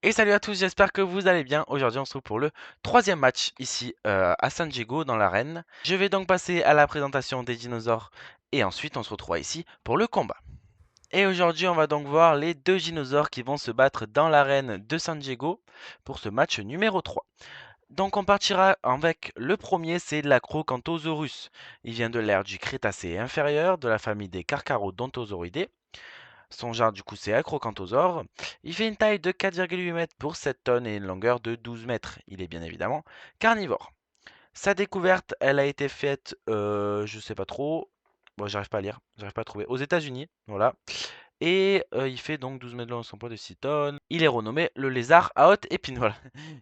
Et salut à tous, j'espère que vous allez bien. Aujourd'hui, on se retrouve pour le troisième match ici à San Diego dans l'arène. Je vais donc passer à la présentation des dinosaures et ensuite on se retrouvera ici pour le combat. Et aujourd'hui, on va donc voir les deux dinosaures qui vont se battre dans l'arène de San Diego pour ce match numéro 3. Donc on partira avec le premier, c'est l'Acrocanthosaurus. Il vient de l'ère du Crétacé inférieur, de la famille des Carcharodontosauridae. Son genre du coup c'est Acrocanthosaure. Il fait une taille de 4,8 mètres pour 7 tonnes et une longueur de 12 mètres. Il est bien évidemment carnivore. Sa découverte, elle a été faite, je sais pas trop. Bon, j'arrive pas à lire, j'arrive pas à trouver. Aux États-Unis, voilà. Et il fait donc 12 mètres long, son poids de 6 tonnes. Il est renommé le lézard à haute épine. Voilà.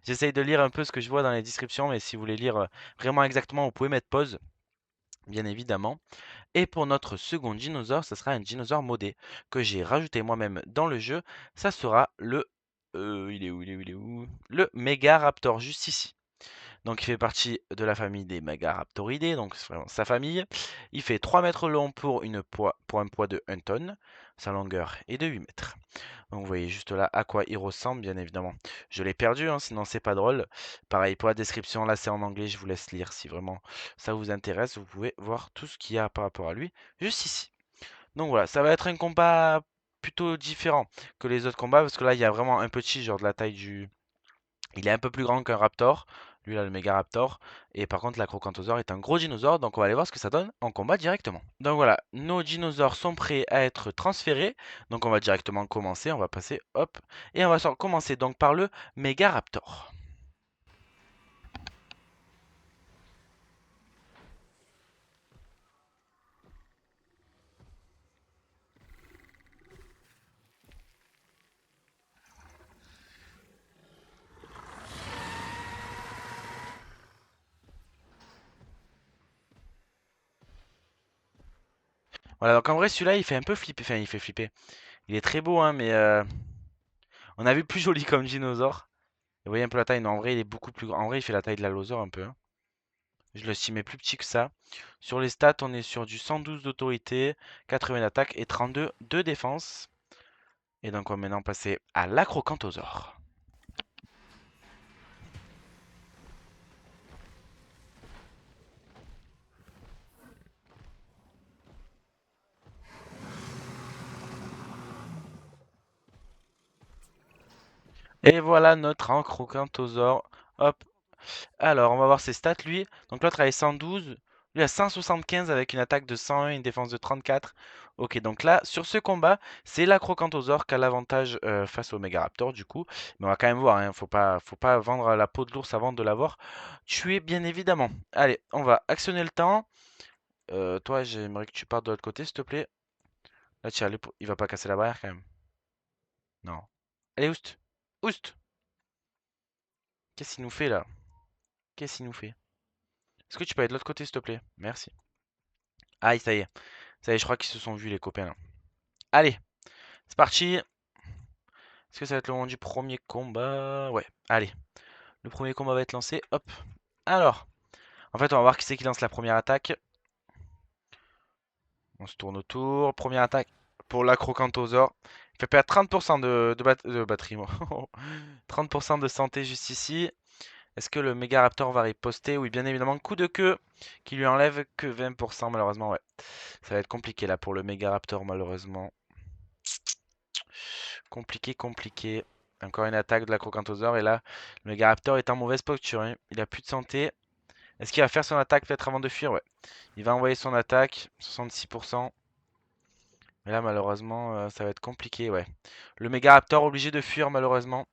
J'essaye de lire un peu ce que je vois dans les descriptions, mais si vous voulez lire vraiment exactement, vous pouvez mettre pause, bien évidemment. Et pour notre second dinosaure, ça sera un dinosaure modé que j'ai rajouté moi-même dans le jeu. Ça sera le... il est où, il est où, il est où? Le Megaraptor, juste ici. Donc il fait partie de la famille des Megaraptoridae, donc c'est vraiment sa famille. Il fait 3 mètres long pour un poids de 1 tonne. Sa longueur est de 8 mètres. Donc vous voyez juste là à quoi il ressemble, bien évidemment. Je l'ai perdu, hein, sinon c'est pas drôle. Pareil pour la description, là c'est en anglais, je vous laisse lire si vraiment ça vous intéresse. Vous pouvez voir tout ce qu'il y a par rapport à lui juste ici. Donc voilà, ça va être un combat plutôt différent que les autres combats parce que là il y a vraiment un petit, genre de la taille du... Il est un peu plus grand qu'un raptor, lui là le méga raptor. Et par contre l'acrocanthosaure est un gros dinosaure, donc on va aller voir ce que ça donne en combat directement. Donc voilà, nos dinosaures sont prêts à être transférés. Donc on va directement commencer, on va passer, hop. Et on va commencer donc par le méga raptor. Voilà, donc en vrai celui-là il fait un peu flipper, enfin il fait flipper. Il est très beau hein, mais on a vu plus joli comme dinosaure. Vous voyez un peu la taille, non en vrai il est beaucoup plus grand. En vrai il fait la taille de l'allosaure un peu, hein. Je l'estimais plus petit que ça. Sur les stats, on est sur du 112 d'autorité, 80 d'attaque et 32 de défense. Et donc on va maintenant passer à l'acrocanthosaure. Et voilà notre acrocanthosaure. Hop. Alors, on va voir ses stats lui. Donc l'autre avait 112. Lui a 175 avec une attaque de 101 et une défense de 34. Ok, donc là, sur ce combat, c'est l'acrocanthosaure qui a l'avantage face au Megaraptor du coup. Mais on va quand même voir, hein. Faut pas vendre la peau de l'ours avant de l'avoir tué, bien évidemment. Allez, on va actionner le temps. Toi, j'aimerais que tu partes de l'autre côté, s'il te plaît. Là, tu il va pas casser la barrière quand même. Non. Allez, Oust. Oust. Qu'est-ce qu'il nous fait là? Qu'est-ce qu'il nous fait? Est-ce que tu peux aller de l'autre côté, s'il te plaît? Merci. Aïe, ça y est. Ça y est, je crois qu'ils se sont vus, les copains là. Allez, c'est parti. Est-ce que ça va être le moment du premier combat? Ouais, allez. Le premier combat va être lancé. Hop. Alors, en fait, on va voir qui c'est qui lance la première attaque. On se tourne autour. Première attaque pour l'acrocanthosaure. Il fait perdre 30% de batterie, moi. 30% de santé juste ici. Est-ce que le Megaraptor va riposter? Oui, bien évidemment. Coup de queue qui lui enlève que 20%, malheureusement. Ouais, ça va être compliqué là pour le Megaraptor, malheureusement. Compliqué, compliqué. Encore une attaque de l'acrocanthosaure. Et là, le Megaraptor est en mauvaise posture, hein. Il a plus de santé. Est-ce qu'il va faire son attaque peut-être avant de fuir? Ouais. Il va envoyer son attaque. 66%. Mais là, malheureusement, ça va être compliqué, ouais. Le Megaraptor obligé de fuir, malheureusement.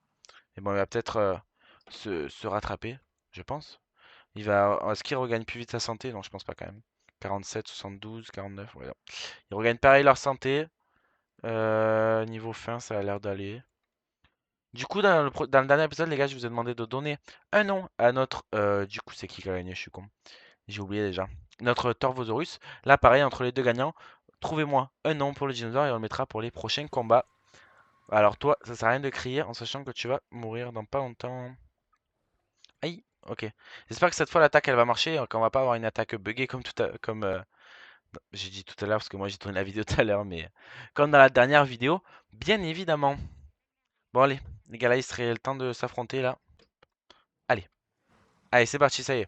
Et bon, il va peut-être se rattraper, je pense. Est-ce qu'il regagne plus vite sa santé? Non, je pense pas quand même. 47, 72, 49, ouais, non. Ils regagnent pareil leur santé. Niveau fin, ça a l'air d'aller. Du coup, dans le dernier épisode, les gars, je vous ai demandé de donner un nom à notre... du coup, c'est qui a gagné? Je suis con. J'ai oublié déjà. Notre Torvosaurus. Là, pareil, entre les deux gagnants, trouvez-moi un nom pour le dinosaure et on le mettra pour les prochains combats. Alors toi, ça sert à rien de crier en sachant que tu vas mourir dans pas longtemps. Aïe, ok. J'espère que cette fois l'attaque elle va marcher, qu'on va pas avoir une attaque buggée comme j'ai dit tout à l'heure parce que moi j'ai tourné la vidéo tout à l'heure, mais comme dans la dernière vidéo, bien évidemment. Bon, allez, les gars, là, il serait le temps de s'affronter, là. Allez, allez, c'est parti, ça y est.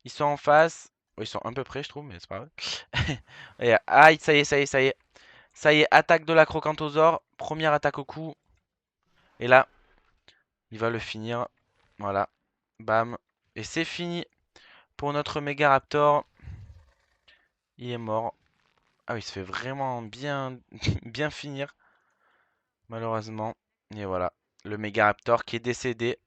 Ils sont en face. Oh, ils sont un peu près, je trouve, mais c'est pas grave. Et, aïe, ça y est, ça y est, ça y est. Ça y est, attaque de la crocantosaure. Première attaque au cou. Et là, il va le finir. Voilà. Bam. Et c'est fini pour notre Megaraptor. Il est mort. Ah oui, il se fait vraiment bien, bien finir, malheureusement. Et voilà, le Megaraptor qui est décédé,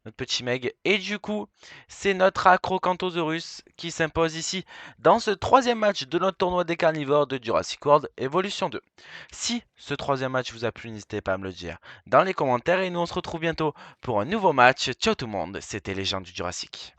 notre petit Meg. Et du coup, c'est notre Acrocanthosaurus qui s'impose ici dans ce troisième match de notre tournoi des carnivores de Jurassic World Evolution 2. Si ce troisième match vous a plu, n'hésitez pas à me le dire dans les commentaires. Et nous, on se retrouve bientôt pour un nouveau match. Ciao tout le monde, c'était les gens du Jurassic.